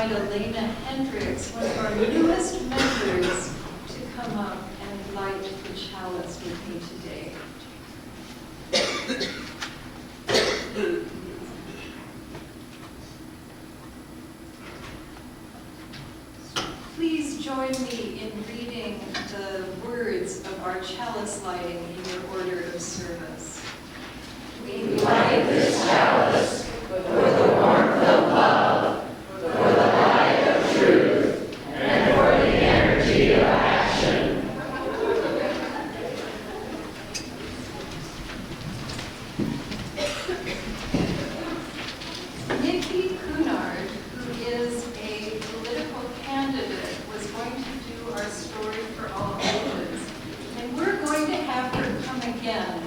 invite Elena Hendricks, one of our newest members, to come up and light the chalice with me today. Please join me in reading the words of our chalice lighting in your order of service. We light this chalice for the warmth of love, for the light of truth, and for the energy of action. Nikki Cunard, who is a political candidate, was going to do our story for all ages. And we're going to have her come again,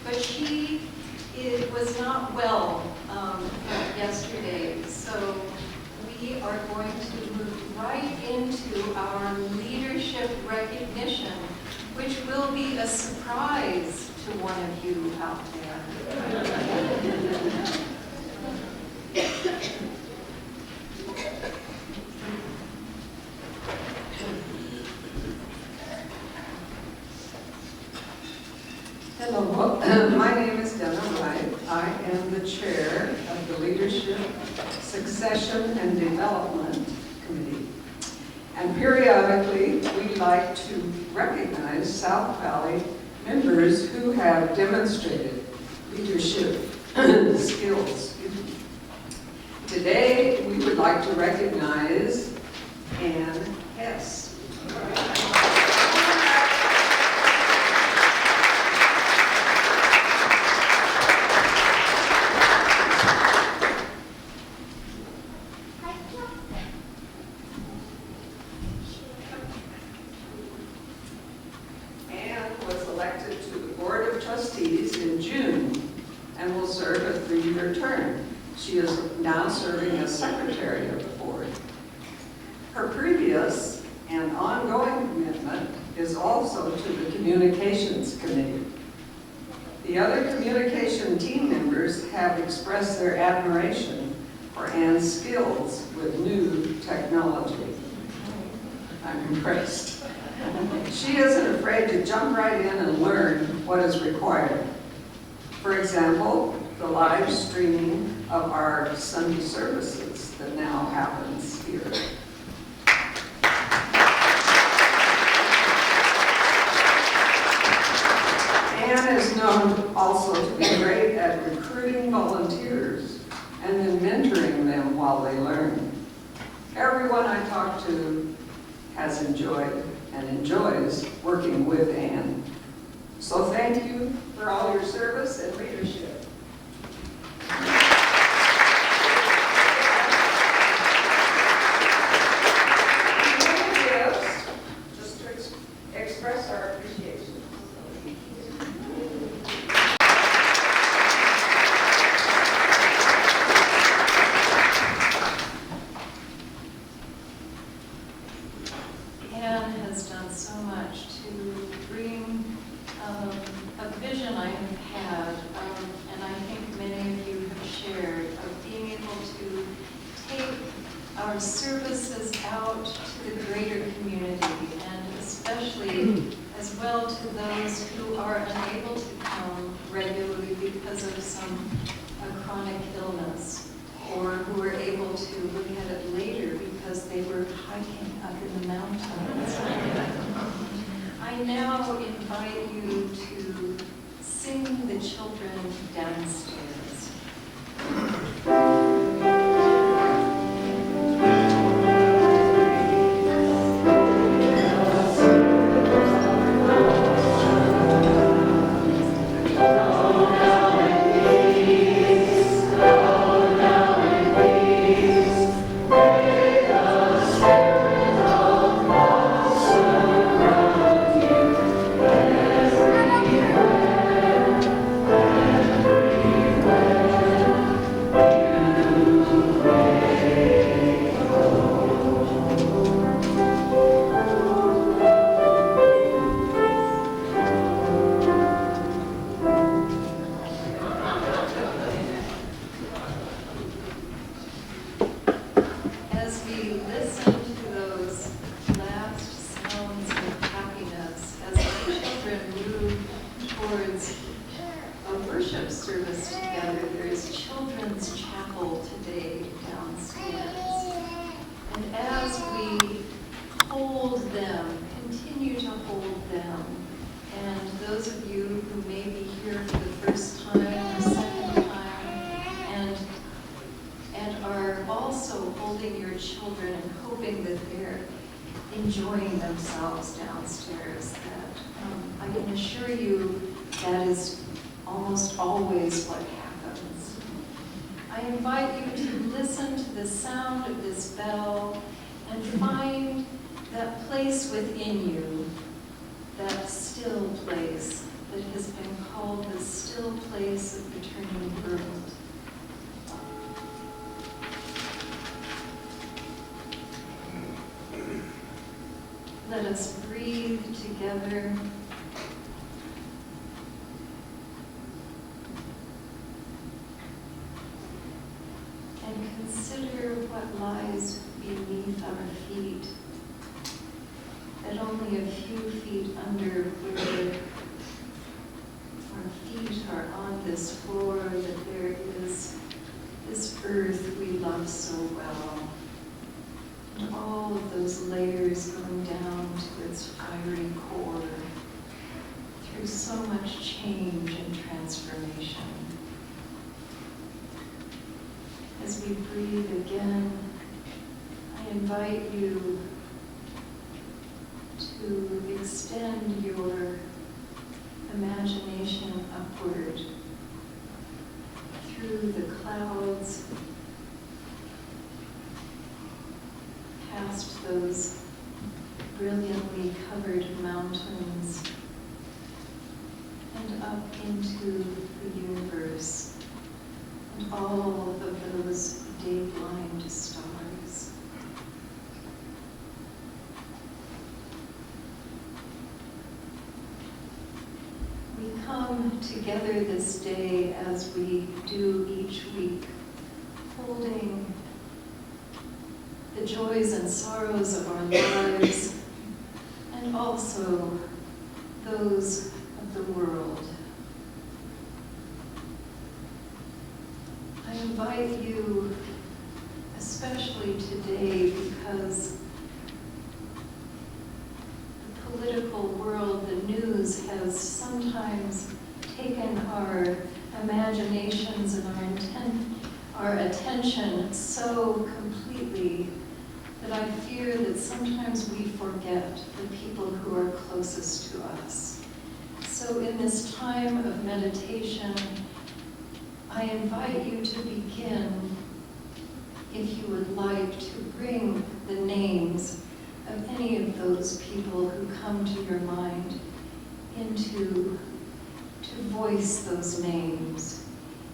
but she was not well yesterday, so we are going to move right into our leadership recognition, which will be a surprise to one of you out there. Hello, my name is Donna Wright. I am the chair of the Leadership, Succession, and Development Committee. And periodically, we like to recognize South Valley members who have demonstrated leadership skills. Today, we would like to recognize Ann Hess. She is now serving as secretary of the board. Her previous and ongoing commitment is also to the communications committee. The other communication team members have expressed their admiration for Ann's skills with new technology. I'm impressed. She isn't afraid to jump right in and learn what is required. For example, the live streaming of our Sunday services that now happens here. Ann is known also to be great at recruiting volunteers and then mentoring them while they learn. Everyone I talk to has enjoyed and enjoys working with Ann. So thank you for all your service and leadership. Just to express our appreciation. Ann has done so much to bring a vision I have had, and I think many of you have shared, of being able to take our services out to the greater community, and especially as well to those who are unable to come regularly because of some chronic illness, or who are able to look at it later because they were hiking up in the mountains. I now invite you to sing the children downstairs. Thank you. towards a worship service together. There's children's chapel today downstairs. And as we hold them, continue to hold them, and those of you who may be here for the first time or second time, and are also holding your children and hoping that they're enjoying themselves downstairs, that I can assure you that is almost always what happens. I invite you to listen to the sound of this bell and find that place within you, that still place that has been called the still place of the turning world. Let us breathe together. And consider what lies beneath our feet, that only a few feet under where our feet are on this floor, that there is this earth we love so well. And all of those layers going down to its fiery core through so much change and transformation. As we breathe again, I invite you to extend your imagination upward through the clouds, past those brilliantly covered mountains, and up into the universe and all of those day-blind stars. We come together this day as we do each week, holding the joys and sorrows of our lives, and also those of the world. I invite you, especially today, because the political world, the news, has sometimes taken our imaginations and our attention so completely that I fear that sometimes we forget the people who are closest to us. So in this time of meditation, I invite you to begin, if you would like, to bring the names of any of those people who come to your mind to voice those names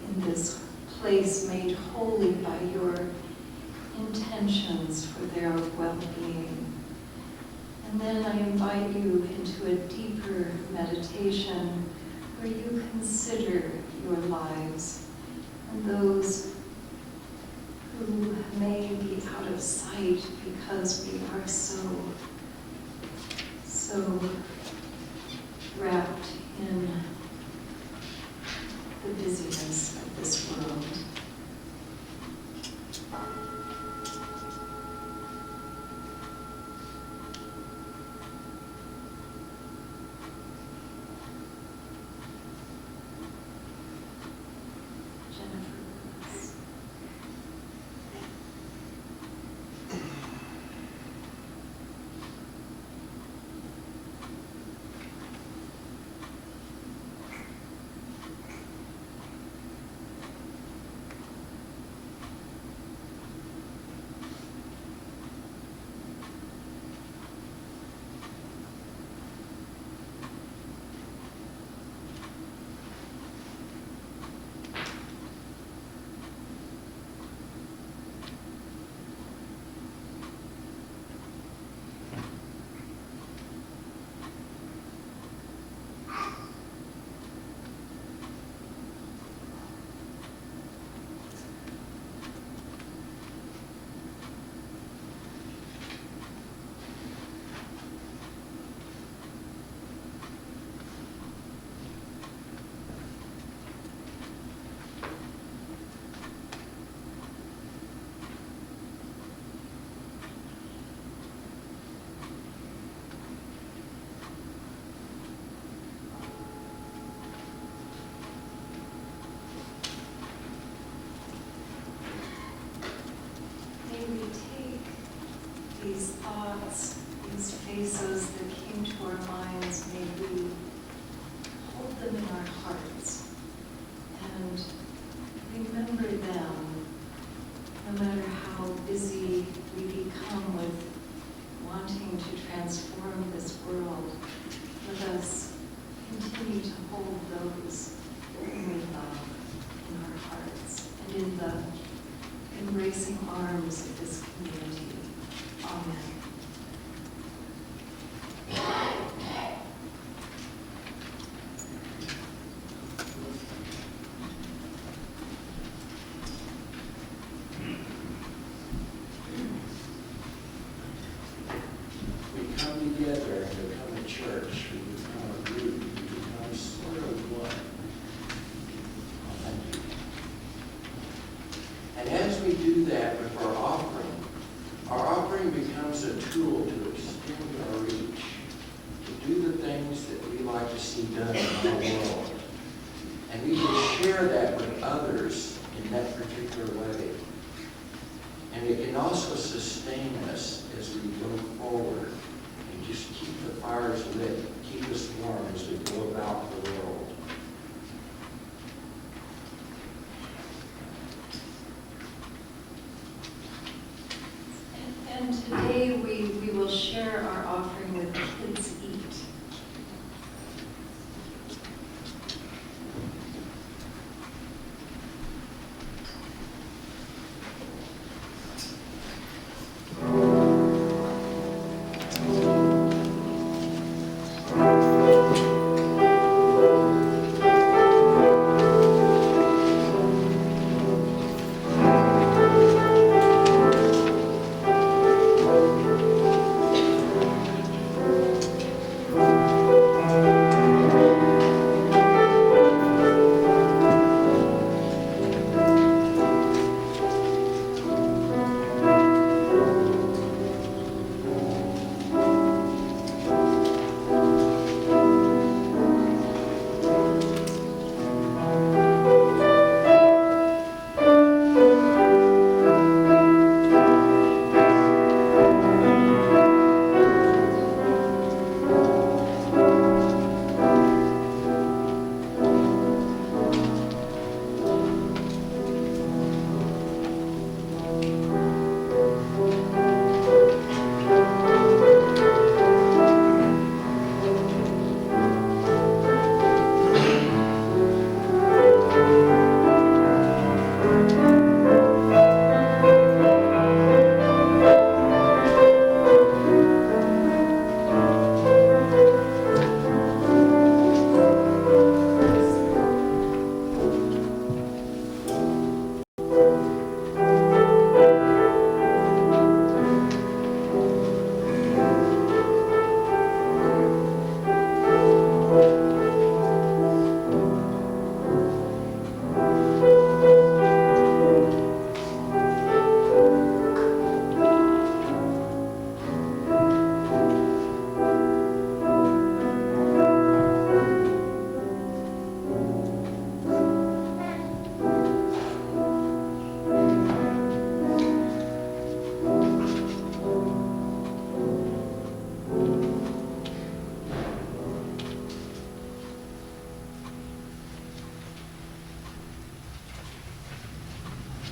in this place made holy by your intentions for their well-being. And then I invite you into a deeper meditation where you consider your lives and those who may be out of sight because we are so wrapped in the busyness of this world. hearts. And remember them, no matter how busy we become with wanting to transform this world. Let us continue to hold those whom we love in our hearts and in the embracing arms of this community. Amen. We come together and become a church. We become a group. We become sort of one. Thank you. And as we do that with our offering becomes a tool to extend our reach, to do the things that we like to see done in our world. And we can share that with others in that particular way. And it can also sustain us as we go forward and just keep the fires lit, keep us warm as we go about the world. And today we will share our offering with Kids Eat.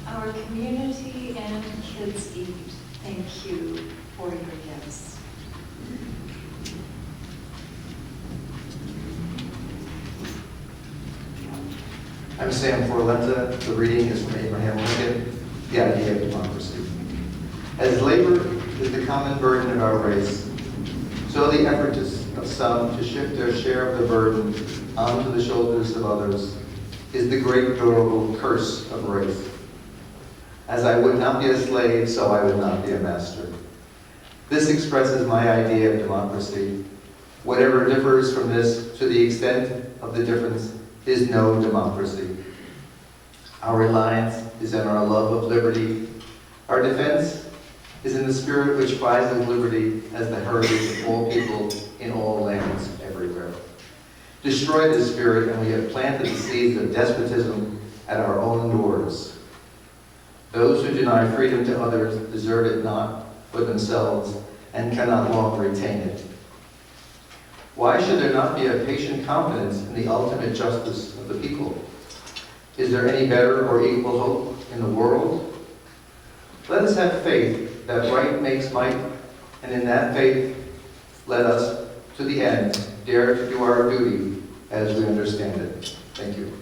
Our community and Kids Eat, thank you for your gifts. I'm Sam Forlenta. The reading is from Abraham Lincoln, The Idea of Democracy. As labor is the common burden of our race, so the effort of some to shift their share of the burden onto the shoulders of others is the great durable curse of race. As I would not be a slave, so I would not be a master. This expresses my idea of democracy. Whatever differs from this, to the extent of the difference, is no democracy. Our reliance is in our love of liberty. Our defense is in the spirit which prizes liberty as the heritage of all people in all lands everywhere. Destroy this spirit, and we have planted the seeds of despotism at our own doors. Those who deny freedom to others deserve it not for themselves and cannot long retain it. Why should there not be a patient confidence in the ultimate justice of the people? Is there any better or equal hope in the world? Let us have faith that right makes might, and in that faith, let us, to the end, dare to do our duty as we understand it. Thank you.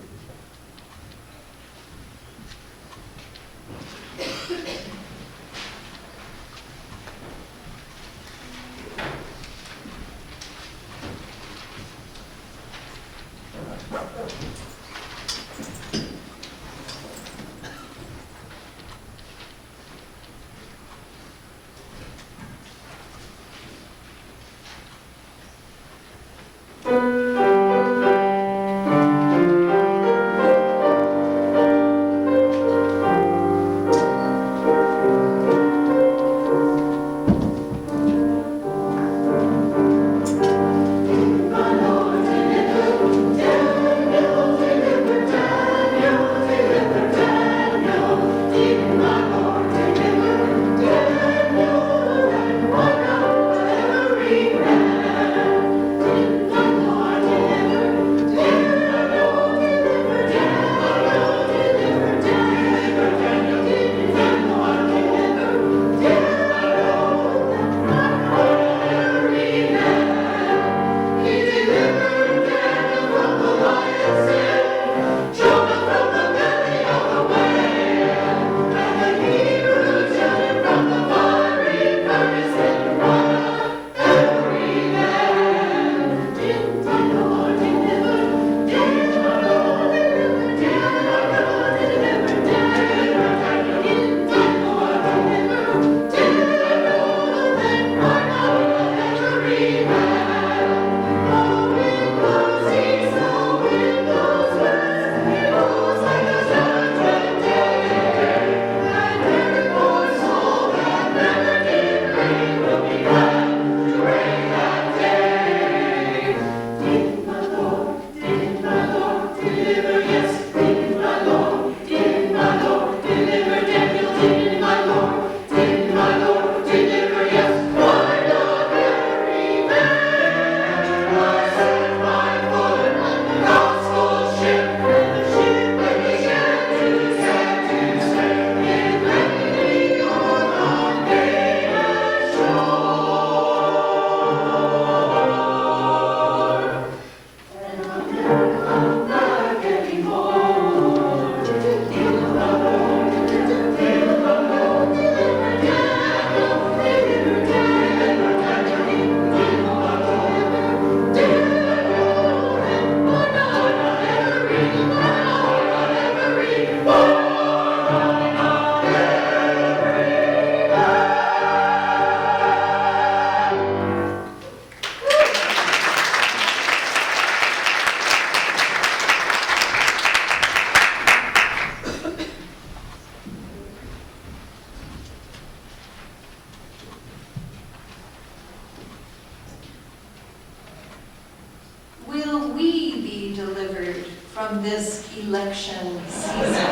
from this election season.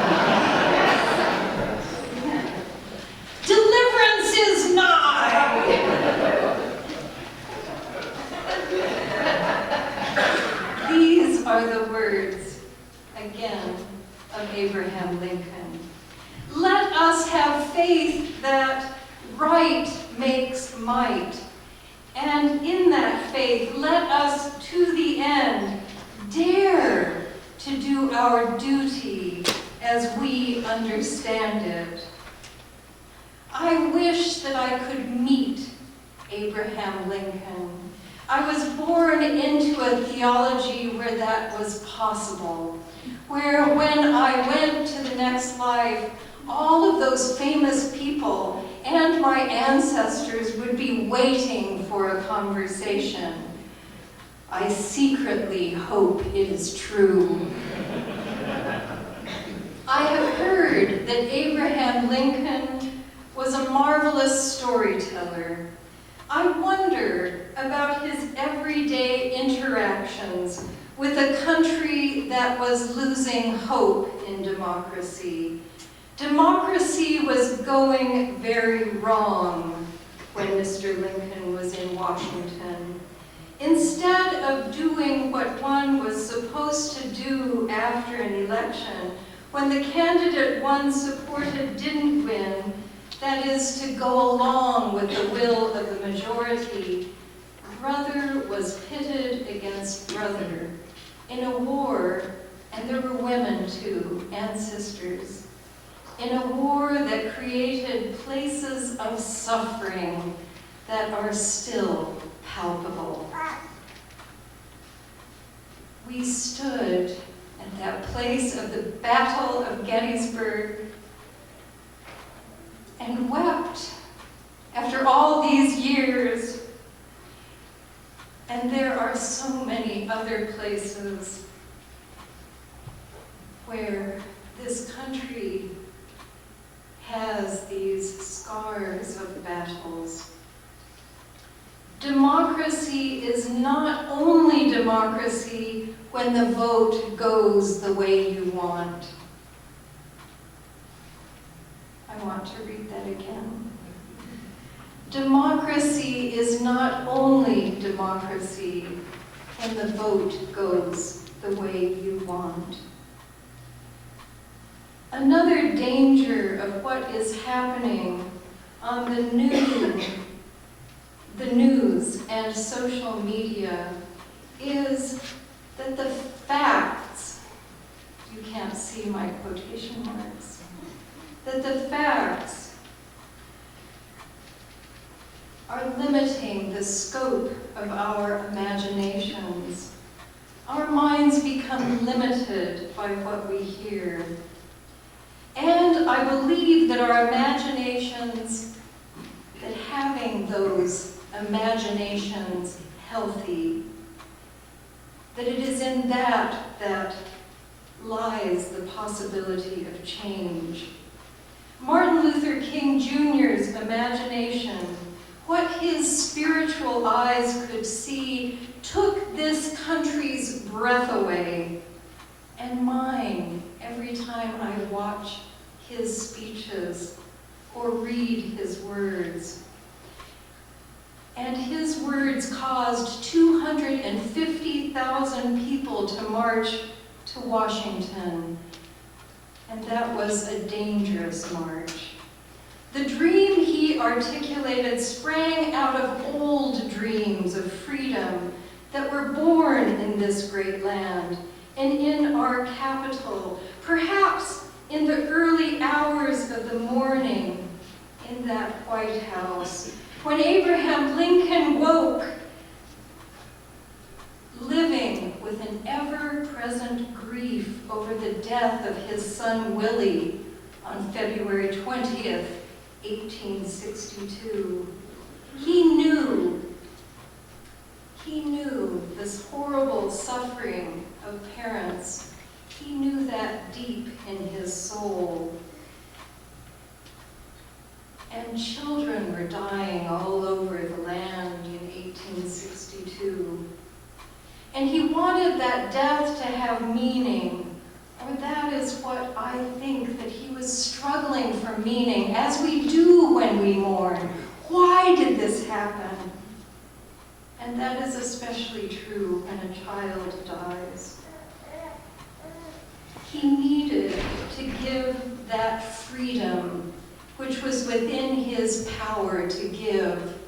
Deliverance is nigh. These are the words, again, of Abraham Lincoln. Let us have faith that right makes might. And in that faith, let us to the end dare to do our duty as we understand it. I wish that I could meet Abraham Lincoln. I was born into a theology where that was possible, where when I went to the next life, all of those famous people and my ancestors would be waiting for a conversation. I secretly hope it is true. I have heard that Abraham Lincoln was a marvelous storyteller. I wonder about his everyday interactions with a country that was losing hope in democracy. Democracy was going very wrong when Mr. Lincoln was in Washington. Instead of doing what one was supposed to do after an election, when the candidate one supported didn't win, that is, to go along with the will of the majority, brother was pitted against brother in a war, and there were women too, and sisters, in a war that created places of suffering that are still palpable. We stood at that place of the Battle of Gettysburg and wept after all these years. And there are so many other places where this country has these scars of battles. Democracy is not only democracy when the vote goes the way you want. I want to read that again. Democracy is not only democracy when the vote goes the way you want. Another danger of what is happening on the news and social media is that the facts, you can't see my quotation marks, that the facts are limiting the scope of our imaginations. Our minds become limited by what we hear. And I believe that our imaginations, that having those imaginations healthy, that it is in that lies the possibility of change. Martin Luther King Jr.'s imagination, what his spiritual eyes could see, took this country's breath away, and mine every time I watch his speeches or read his words. And his words caused 250,000 people to march to Washington, and that was a dangerous march. The dream he articulated sprang out of old dreams of freedom that were born in this great land and in our capital, perhaps in the early hours of the morning in that White House, when Abraham Lincoln woke, living with an ever-present grief over the death of his son Willie on February 20th, 1862. He knew this horrible suffering of parents. He knew that deep in his soul. And children were dying all over the land in 1862. And he wanted that death to have meaning, or that is what I think that he was struggling for meaning, as we do when we mourn. Why did this happen? And that is especially true when a child dies. He needed to give that freedom which was within his power to give,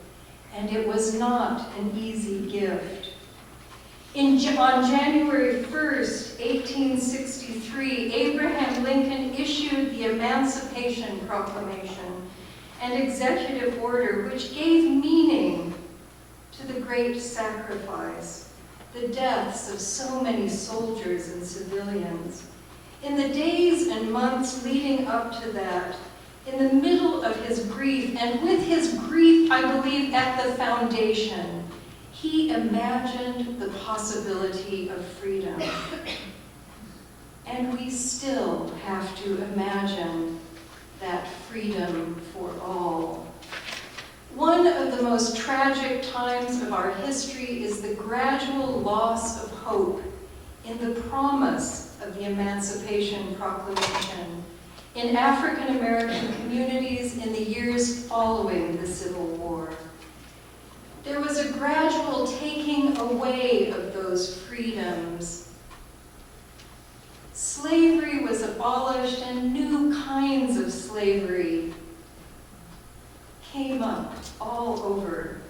and it was not an easy gift. On January 1st, 1863, Abraham Lincoln issued the Emancipation Proclamation, an executive order which gave meaning to the great sacrifice, the deaths of so many soldiers and civilians. In the days and months leading up to that, in the middle of his grief, and with his grief, I believe, at the foundation, he imagined the possibility of freedom. And we still have to imagine that freedom for all. One of the most tragic times of our history is the gradual loss of hope in the promise of the Emancipation Proclamation in African American communities in the years following the Civil War. There was a gradual taking away of those freedoms. Slavery was abolished and new kinds of slavery came up all over.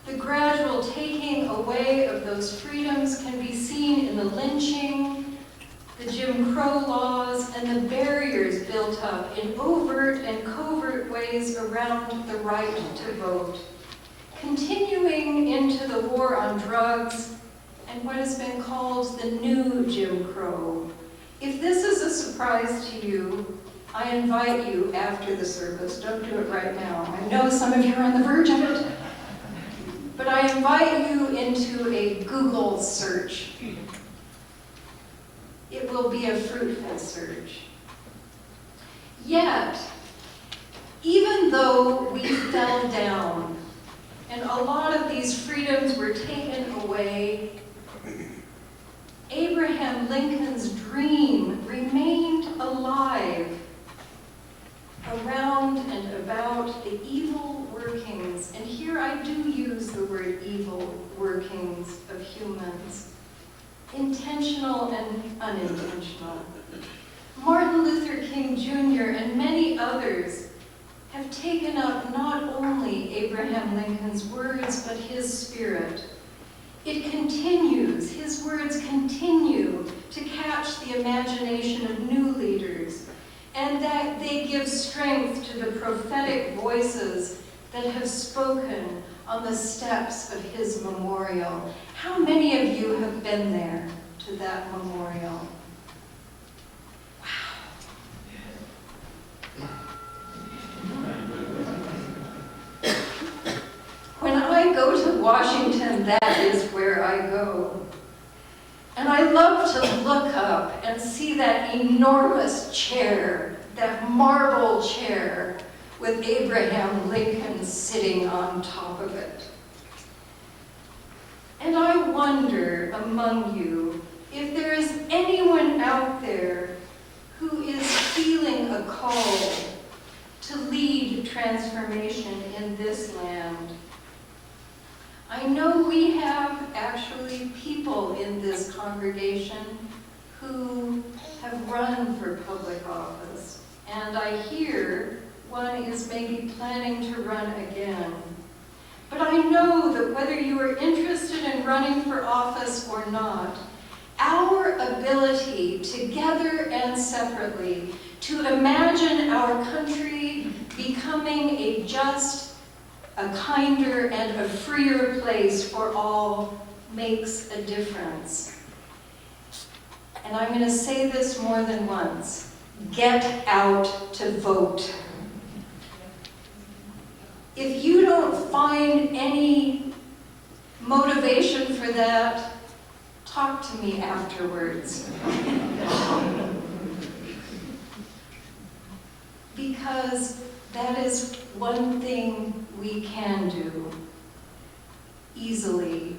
The gradual taking away of those freedoms can be seen in the lynching, the Jim Crow laws, and the barriers built up in overt and covert ways around the right to vote, continuing into the war on drugs and what has been called the new Jim Crow. If this is a surprise to you, I invite you after the service. Don't do it right now. I know some of you are on the verge of it. But I invite you into a Google search. It will be a fruitful search. Yet, even though we fell down and a lot of these freedoms were taken away, Abraham Lincoln's dream remained alive around and about the evil workings, and here I do use the word evil workings of humans, intentional and unintentional. Martin Luther King Jr. and many others have taken up not only Abraham Lincoln's words, but his spirit. It continues, his words continue to catch the imagination of new leaders, and that they give strength to the prophetic voices that have spoken on the steps of his memorial. How many of you have been there to that memorial? Wow. When I go to Washington, that is where I go. And I love to look up and see that enormous chair, that marble chair with Abraham Lincoln sitting on top of it. And I wonder among you if there is anyone out there who is feeling a call to lead transformation in this land. I know we have actually people in this congregation who have run for public office, and I hear one is maybe planning to run again. But I know that whether you are interested in running for office or not, our ability, together and separately, to imagine our country becoming a just, a kinder, and a freer place for all makes a difference. And I'm going to say this more than once. Get out to vote. If you don't find any motivation for that, talk to me afterwards. Because that is one thing we can do easily.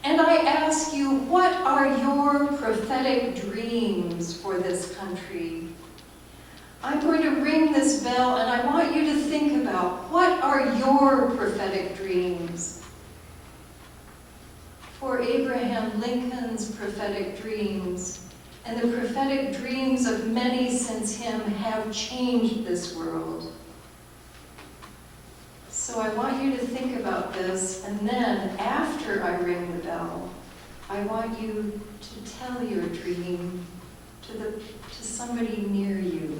And I ask you, what are your prophetic dreams for this country? I'm going to ring this bell, and I want you to think about, what are your prophetic dreams? For Abraham Lincoln's prophetic dreams, and the prophetic dreams of many since him, have changed this world. So I want you to think about this, and then after I ring the bell, I want you to tell your dream to somebody near you.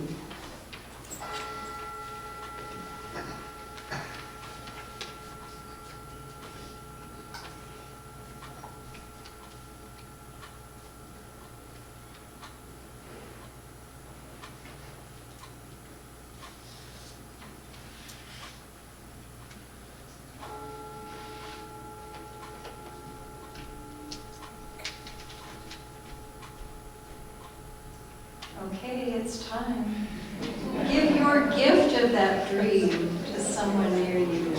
Okay, it's time. Give your gift of that dream to someone near you.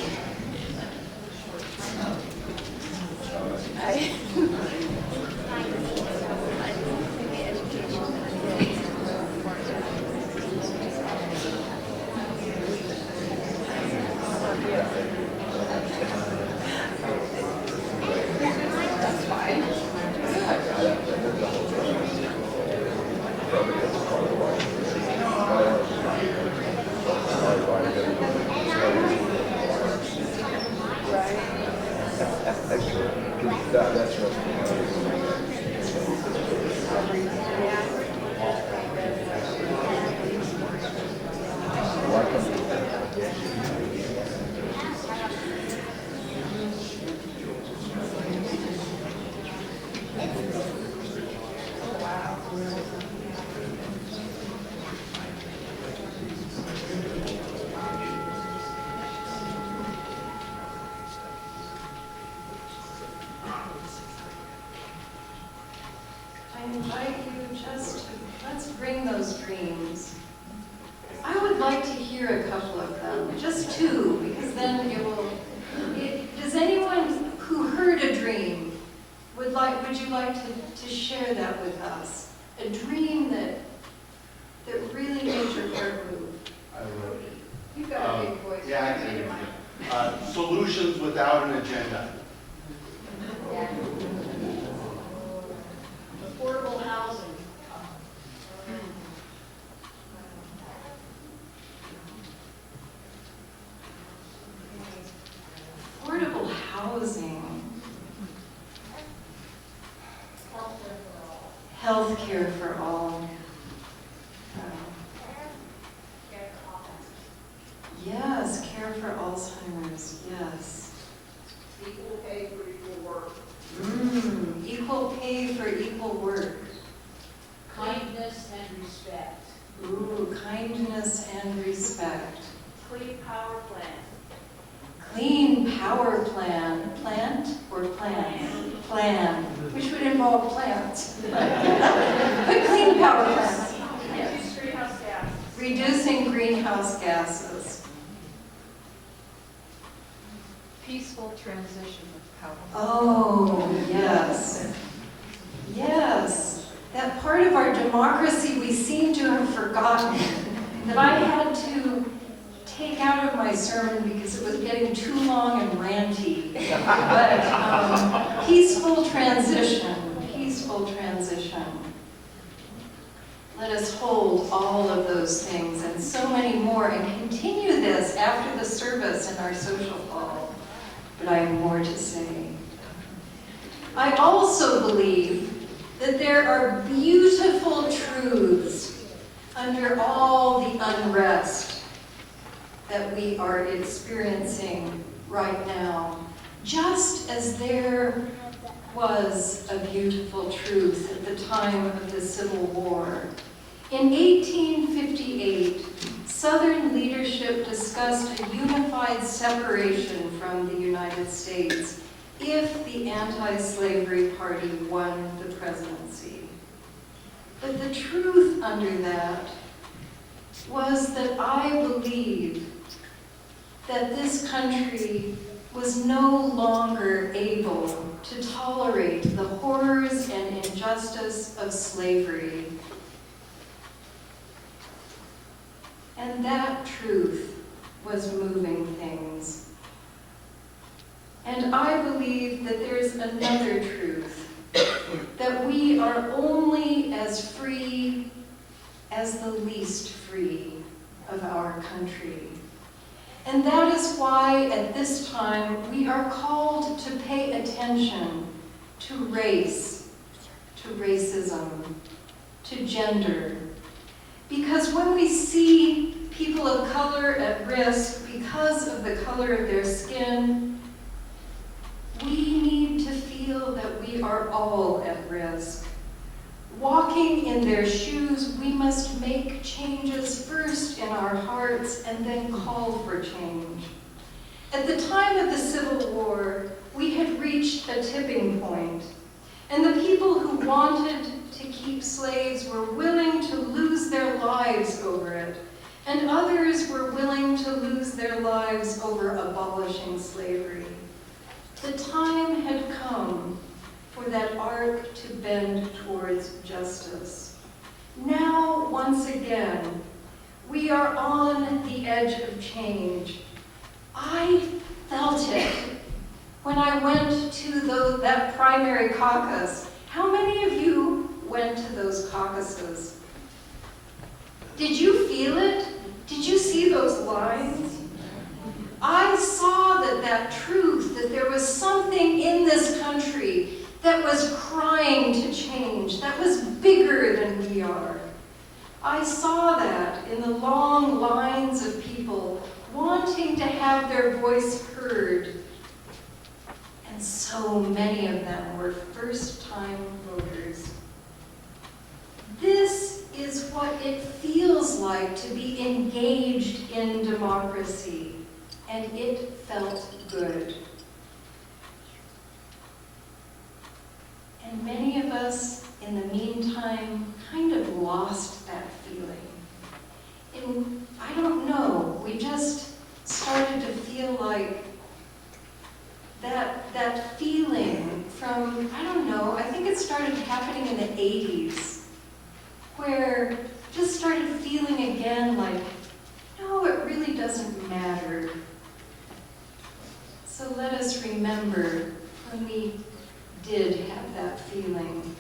I invite you just to, let's bring those dreams. I would like to hear a couple of them, just two, because then it will, does anyone who heard a dream, would you like to share that with us? A dream that really made your heart move. I will. You've got a big voice. Yeah, I can. Solutions without an agenda. Affordable housing. Affordable housing. Healthcare for all. Yes, care for Alzheimer's, yes. Equal pay for equal work. Equal pay for equal work. Kindness and respect. Ooh, kindness and respect. Clean power plant. Clean power plan. Plant or plan? Plan, which would involve plants. But clean power plants. Reduce greenhouse gas. Reducing greenhouse gases. Peaceful transition of power. Oh, yes. Yes. That part of our democracy we seem to have forgotten, that I had to take out of my sermon because it was getting too long and ranty. But peaceful transition, peaceful transition. Let us hold all of those things and so many more and continue this after the service in our social hall. But I have more to say. I also believe that there are beautiful truths under all the unrest that we are experiencing right now, just as there was a beautiful truth at the time of the Civil War. In 1858, Southern leadership discussed a unified separation from the United States if the anti-slavery party won the presidency. But the truth under that was that I believe that this country was no longer able to tolerate the horrors and injustice of slavery. And that truth was moving things. And I believe that there's another truth, that we are only as free as the least free of our country. And that is why at this time we are called to pay attention to race, to racism, to gender. Because when we see people of color at risk because of the color of their skin, we need to feel that we are all at risk. Walking in their shoes, we must make changes first in our hearts and then call for change. At the time of the Civil War, we had reached a tipping point, and the people who wanted to keep slaves were willing to lose their lives over it, and others were willing to lose their lives over abolishing slavery. The time had come for that arc to bend towards justice. Now, once again, we are on the edge of change. I felt it when I went to that primary caucus. How many of you went to those caucuses? Did you feel it? Did you see those lines? I saw that truth, that there was something in this country that was crying to change, that was bigger than we are. I saw that in the long lines of people wanting to have their voice heard. And so many of them were first-time voters. it feels like to be engaged in democracy, and it felt good. And many of us, in the meantime, kind of lost that feeling. And I don't know, we just started to feel like that feeling from, I don't know, I think it started happening in the 80s, where just started feeling again like, no, it really doesn't matter. So let us remember when we did have that feeling.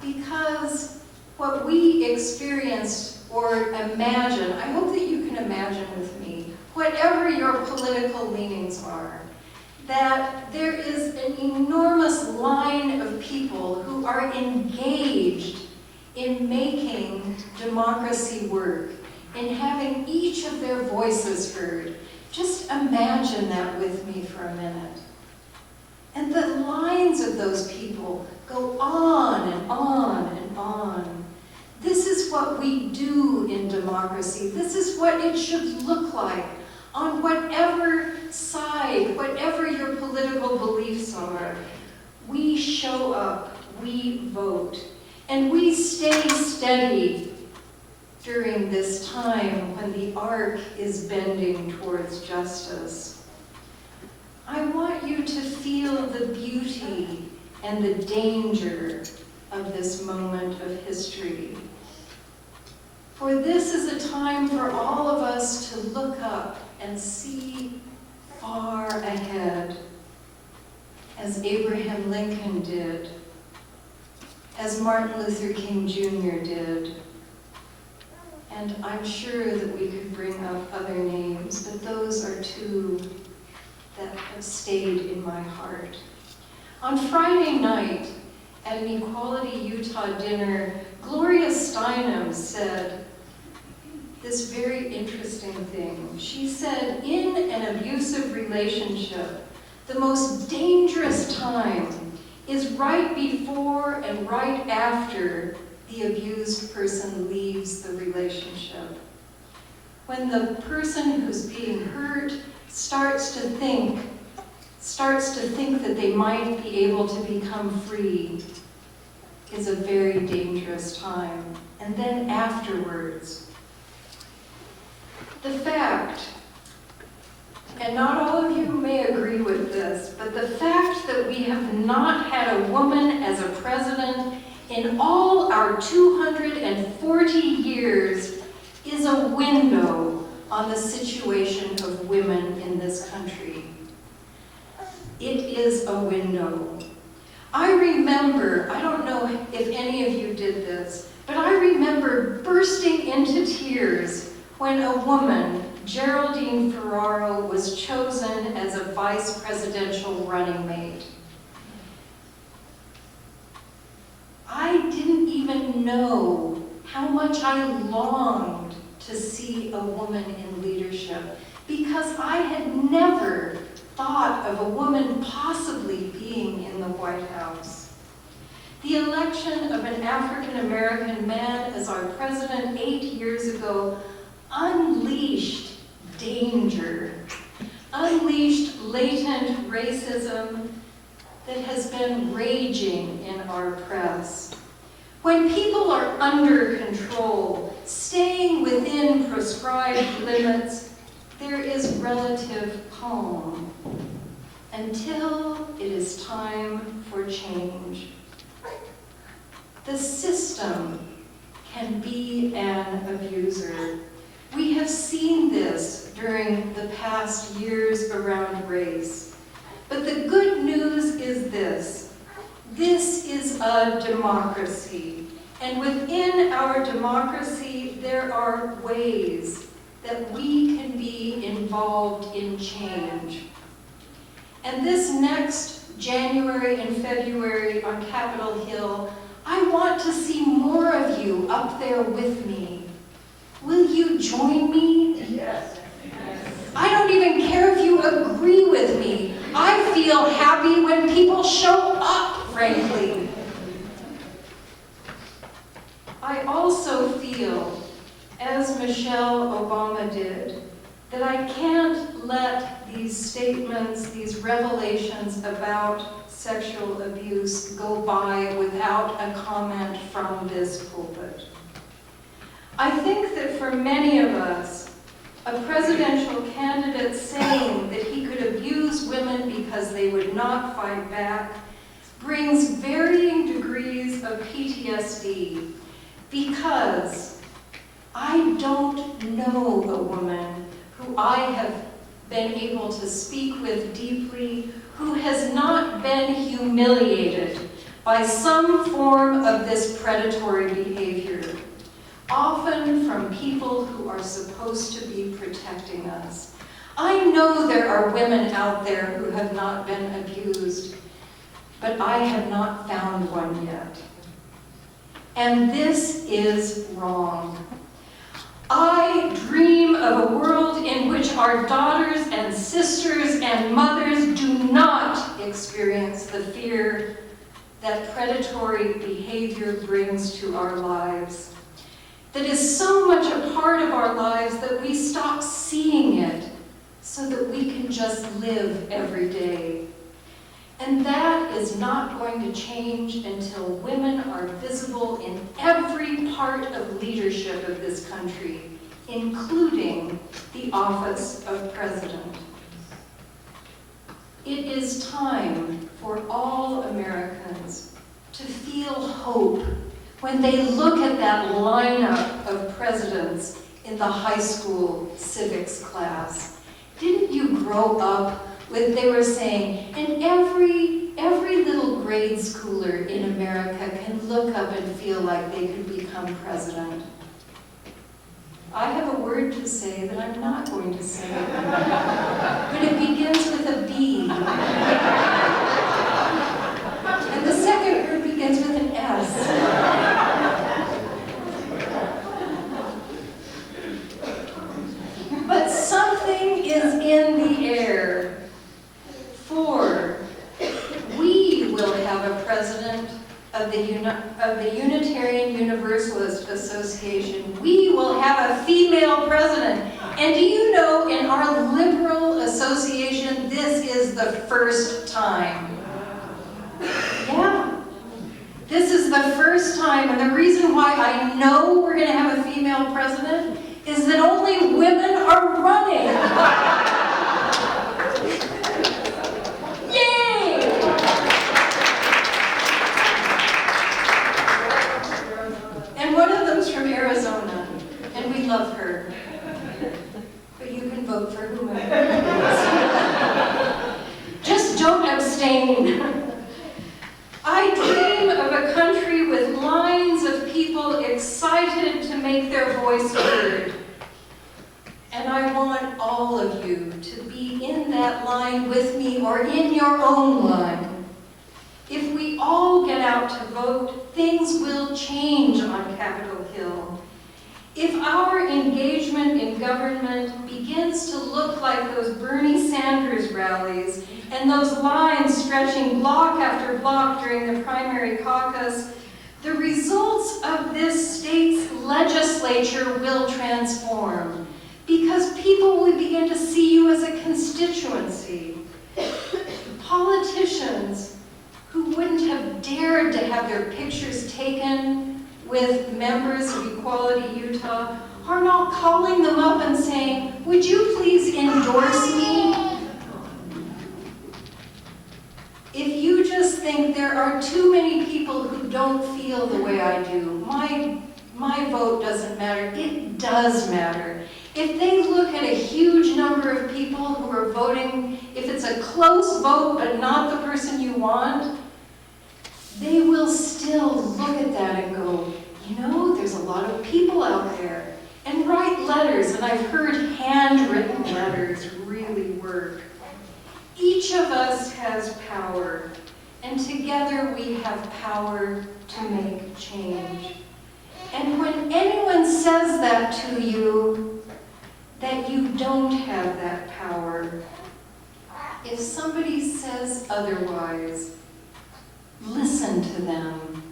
Because what we experienced or imagine, I hope that you can imagine with me, whatever your political leanings are, that there is an enormous line of people who are engaged in making democracy work, in having each of their voices heard. Just imagine that with me for a minute. And the lines of those people go on and on and on. This is what we do in democracy. This is what it should look like on whatever side, whatever your political beliefs are. We show up, we vote, and we stay steady during this time when the arc is bending towards justice. I want you to feel the beauty and the danger of this moment of history. For this is a time for all of us to look up and see far ahead, as Abraham Lincoln did, as Martin Luther King Jr. did. And I'm sure that we could bring up other names, but those are two that have stayed in my heart. On Friday night, at an Equality Utah dinner, Gloria Steinem said this very interesting thing. She said, in an abusive relationship, the most dangerous time is right before and right after the abused person leaves the relationship. When the person who's being hurt starts to think that they might be able to become free, is a very dangerous time. And then afterwards, the fact, and not all of you may agree with this, but the fact that we have not had a woman as a president in all our 240 years is a window on the situation of women in this country. It is a window. I remember, I don't know if any of you did this, but I remember bursting into tears when a woman, Geraldine Ferraro, was chosen as a vice presidential running mate. I didn't even know how much I longed to see a woman in leadership, because I had never thought of a woman possibly being in the White House. The election of an African-American man as our president 8 years ago unleashed danger, unleashed latent racism that has been raging in our press. When people are under control, staying within prescribed limits, there is relative calm until it is time for change. The system can be an abuser. We have seen this during the past years around race. But the good news is this. This is a democracy. And within our democracy, there are ways that we can be involved in change. And this next January and February on Capitol Hill, I want to see more of you up there with me. Will you join me? Yes. I don't even care if you agree with me. I feel happy when people show up, frankly. I also feel, as Michelle Obama did, that I can't let these statements, these revelations about sexual abuse go by without a comment from this pulpit. I think that for many of us, a presidential candidate saying that he could abuse women because they would not fight back brings varying degrees of PTSD, because I don't know a woman who I have been able to speak with deeply who has not been humiliated by some form of this predatory behavior, often from people who are supposed to be protecting us. I know there are women out there who have not been abused, but I have not found one yet. And this is wrong. I dream of a world in which our daughters and sisters and mothers do not experience the fear that predatory behavior brings to our lives, that is so much a part of our lives that we stop seeing it so that we can just live every day. And that is not going to change until women are visible in every part of leadership of this country, including the office of president. It is time for all Americans to feel hope when they look at that lineup of presidents in the high school civics class. Didn't you grow up with, they were saying, and every little grade schooler in America can look up and feel like they could become president. I have a word to say that I'm not going to say, but it begins with a B. And the second word begins with an S. But something is in the air. For we will have a president of the Unitarian Universalist Association. We will have a female president. And do you know, in our liberal association, this is the first time. Yeah. This is the first time, and the reason why I know we're going to have a female president is that only women are running. Yay! And one of them's from Arizona, and we love her. But you can vote for whomever. Just don't abstain. I dream of a country with lines of people excited to make their voice heard. And I want all of you to be in that line with me or in your own line. If we all get out to vote, things will change on Capitol Hill. If our engagement in government begins to look like those Bernie Sanders rallies and those lines stretching block after block during the primary caucus, the results of this state's legislature will transform, because people will begin to see you as a constituency. Politicians who wouldn't have dared to have their pictures taken with members of Equality Utah are now calling them up and saying, would you please endorse me? If you just think there are too many people who don't feel the way I do, my vote doesn't matter, it does matter. If they look at a huge number of people who are voting, if it's a close vote but not the person you want, they will still look at that and go, you know, there's a lot of people out there, and write letters, and I've heard handwritten letters really work. Each of us has power, and together we have power to make change. And when anyone says that to you, that you don't have that power, if somebody says otherwise, listen to them.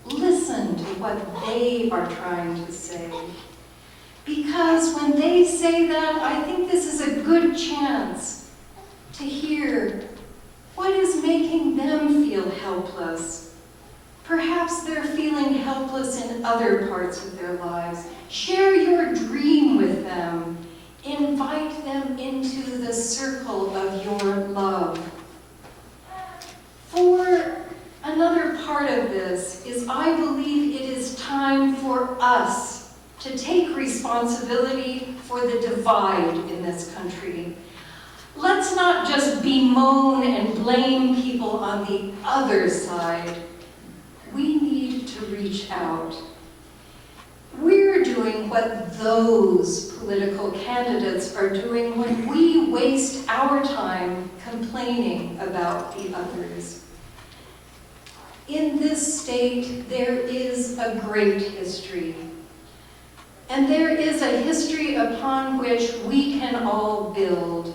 Listen to what they are trying to say. Because when they say that, I think this is a good chance to hear what is making them feel helpless. Perhaps they're feeling helpless in other parts of their lives. Share your dream with them. Invite them into the circle of your love. For another part of this is I believe it is time for us to take responsibility for the divide in this country. Let's not just bemoan and blame people on the other side. We need to reach out. We're doing what those political candidates are doing when we waste our time complaining about the others. In this state, there is a great history. And there is a history upon which we can all build.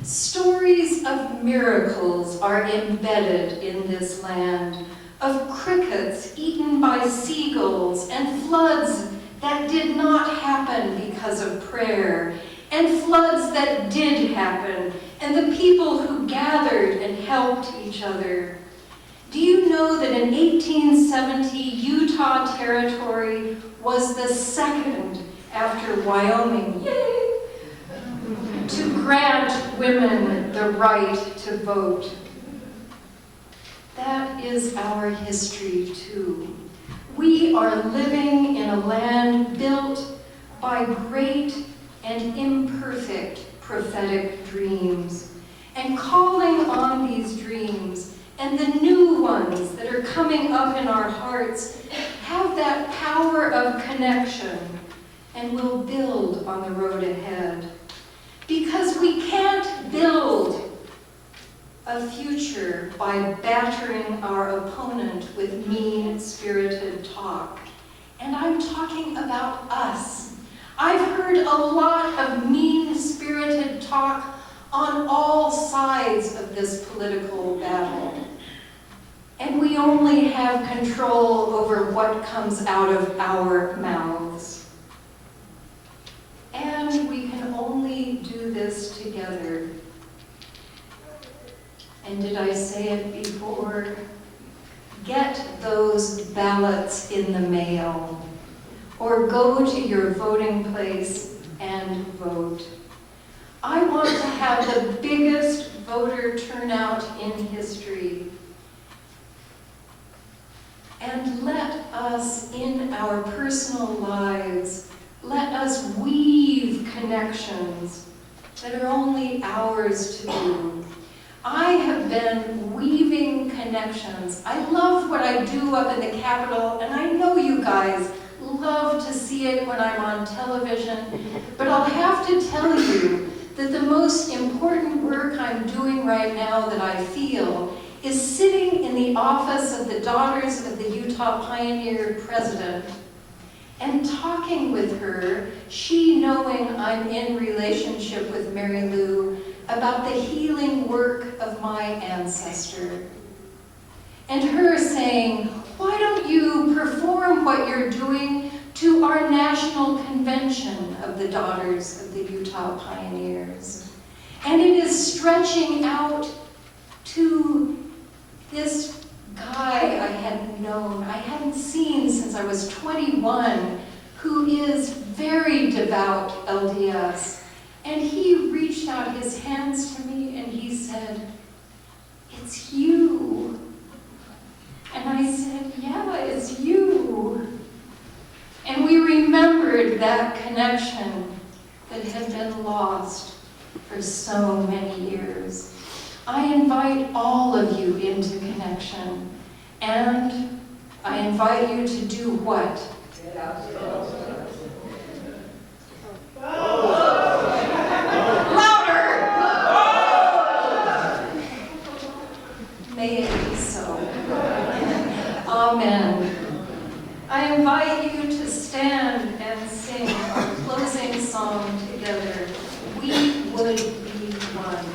Stories of miracles are embedded in this land, of crickets eaten by seagulls and floods that did not happen because of prayer, and floods that did happen, and the people who gathered and helped each other. Do you know that in 1870, Utah Territory was the second after Wyoming, yay, to grant women the right to vote? That is our history too. We are living in a land built by great and imperfect prophetic dreams, and calling on these dreams and the new ones that are coming up in our hearts have that power of connection and will build on the road ahead. Because we can't build a future by battering our opponent with mean-spirited talk. And I'm talking about us. I've heard a lot of mean-spirited talk on all sides of this political battle. And we only have control over what comes out of our mouths. And we can only do this together. And did I say it before? Get those ballots in the mail, or go to your voting place and vote. I want to have the biggest voter turnout in history. And let us, in our personal lives, let us weave connections that are only ours to do. I have been weaving connections. I love what I do up in the Capitol, and I know you guys love to see it when I'm on television, but I'll have to tell you that the most important work I'm doing right now that I feel is sitting in the office of the Daughters of the Utah Pioneer president and talking with her, she knowing I'm in relationship with Mary Lou, about the healing work of my ancestor. And her saying, why don't you perform what you're doing to our national convention of the Daughters of the Utah Pioneers? And it is stretching out to this guy I hadn't known, I hadn't seen since I was 21, who is very devout LDS. And he reached out his hands to me and he said, it's you. And I said, yeah, it's you. And we remembered that connection that had been lost for so many years. I invite all of you into connection, and I invite you to do what? Get out to louder! May it be so. Amen. I invite you to stand and sing our closing song together. We would be one.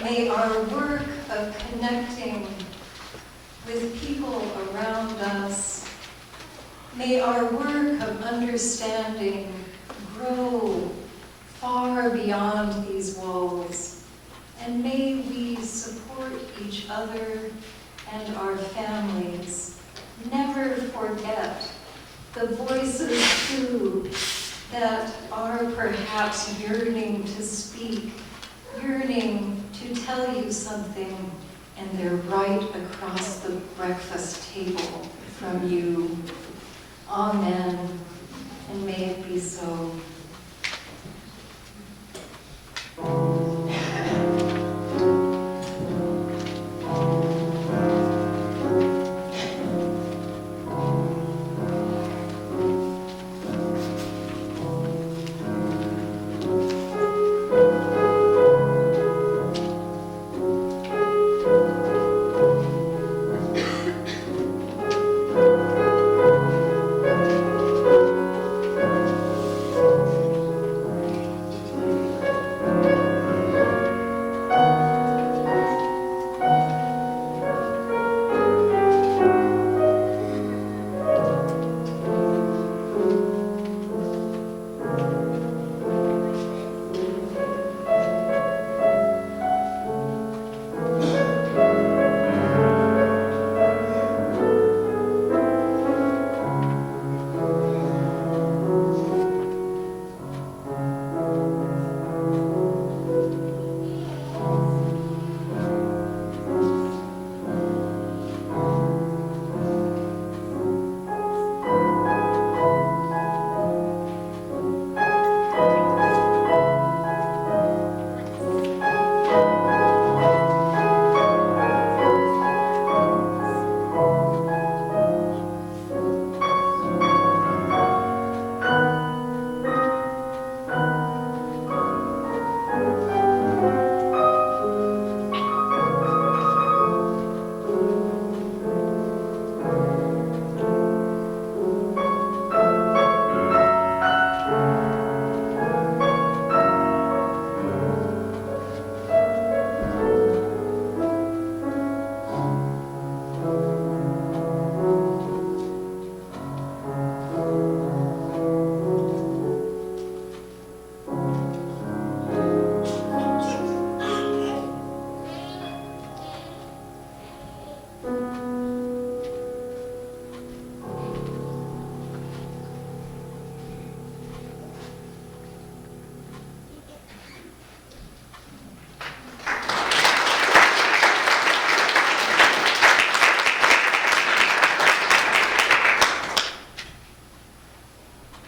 May our work of connecting with people around us, may our work of understanding grow far beyond these walls, and may we support each other and our families. Never forget the voices too that are perhaps yearning to speak, yearning to tell you something, and they're right across the breakfast table from you. Amen, and may it be so.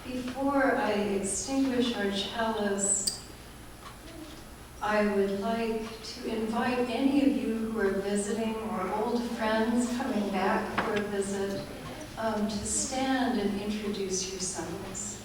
Before I extinguish our chalice, I would like to invite any of you who are visiting or old friends coming back for a visit to stand and introduce yourselves.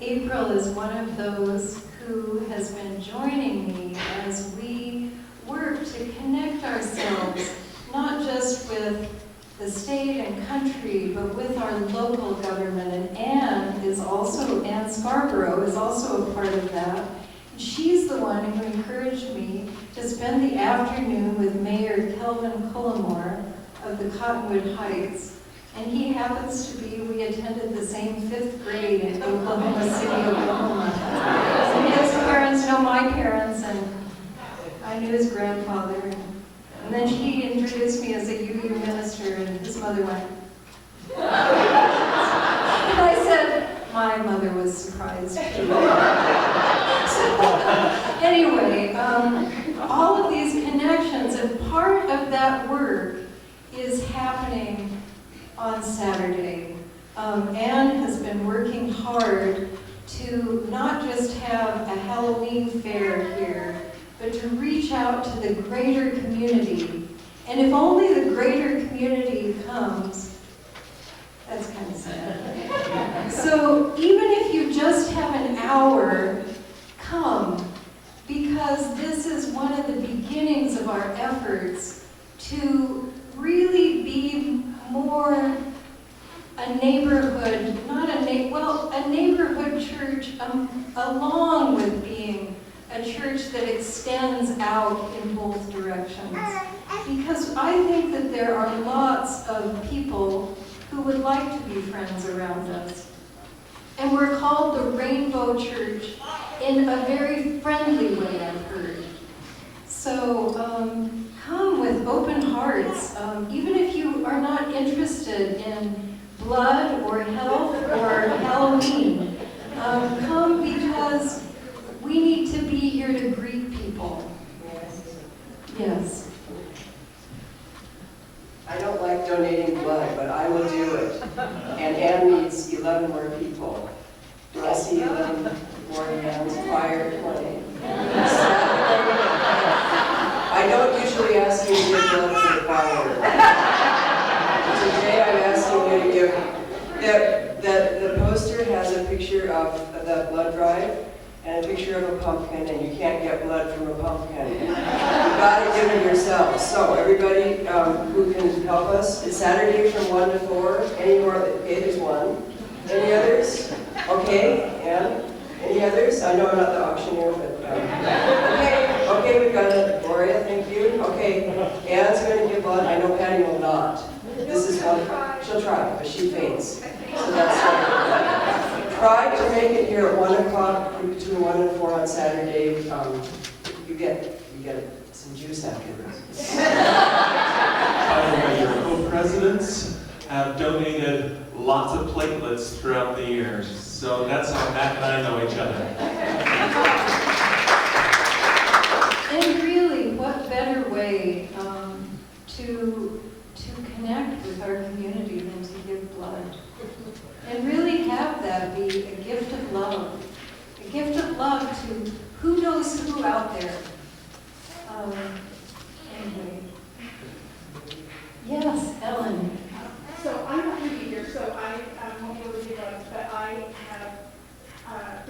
April is one of those who has been joining me as we work to connect ourselves, not just with the state and country, but with our local government. And Ann Scarborough is also a part of that. She's the one who encouraged me to spend the afternoon with Mayor Kelvin Cullimore of the Cottonwood Heights. And he happens to be, we attended the same 5th grade in Oklahoma City, Oklahoma. And his parents know my parents, and I knew his grandfather. And then he introduced me as a UU minister, and his mother went. And I said, my mother was surprised too. So, anyway, all of these connections, and part of that work is happening on Saturday. Anne has been working hard to not just have a Halloween fair here, but to reach out to the greater community. And if only the greater community comes, that's kind of sad. So even if you just have an hour, come, because this is one of the beginnings of our efforts to really be more a neighborhood, a neighborhood church along with being a church that extends out in both directions. Because I think that there are lots of people who would like to be friends around us. And we're called the Rainbow Church in a very friendly way, I've heard. So come with open hearts. Even if you are not interested in blood or health or Halloween, come because we need to be here to greet people. Yes. I don't like donating blood, but I will do it. And Ann needs 11 more people. Do I see 11 more hands? Fire 20. I don't usually ask you to give blood for the fire. Today I'm asking you to give. The poster has a picture of the blood drive and a picture of a pumpkin, and you can't get blood from a pumpkin. You've got to give it yourself. So everybody who can help us, it's Saturday from 1 to 4. Any more? Okay, there's one. Any others? Okay, and any others? I know I'm not the auctioneer, but okay, we've got it. Gloria, thank you. Okay, Ann's going to give blood. I know Patty will not. This is one. She'll try, but she faints. So that's right. Try to make it here at 1 o'clock, between 1 and 4 on Saturday. You get some juice afterwards. By the way, your co-presidents have donated lots of platelets throughout the years. So that's how Matt and I know each other. And really, what better way to connect with our community than to give blood? And really have that be a gift of love. A gift of love to who knows who out there. Anyway. Yes, Ellen. So I'm not going to be here, so I won't be able to give up, but I have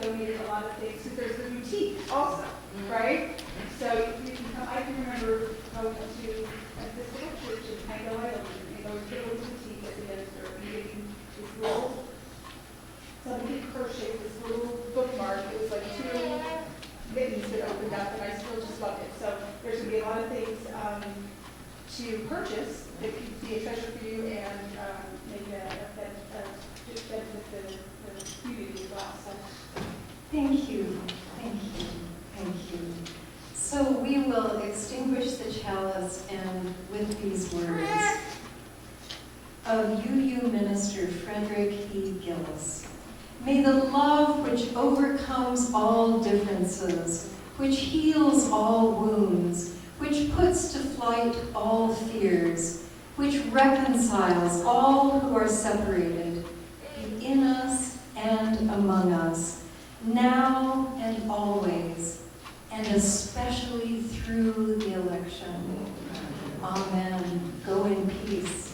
donated a lot of things. Because there's the boutique also, right? So you can come. I can remember going to this little church in Tango, Wyoming, and going to the little boutique as a minister, and getting this little, somebody crocheted this little bookmark. It was like 2 mittens that opened up, and I still just love it. So there's going to be a lot of things to purchase that could be a treasure for you and maybe just benefit the community as well. So. Thank you. Thank you. Thank you. So we will extinguish the chalice and with these words of UU Minister Frederick E. Gillis. May the love which overcomes all differences, which heals all wounds, which puts to flight all fears, which reconciles all who are separated, be in us and among us, now and always, and especially through the election. Amen. Go in peace.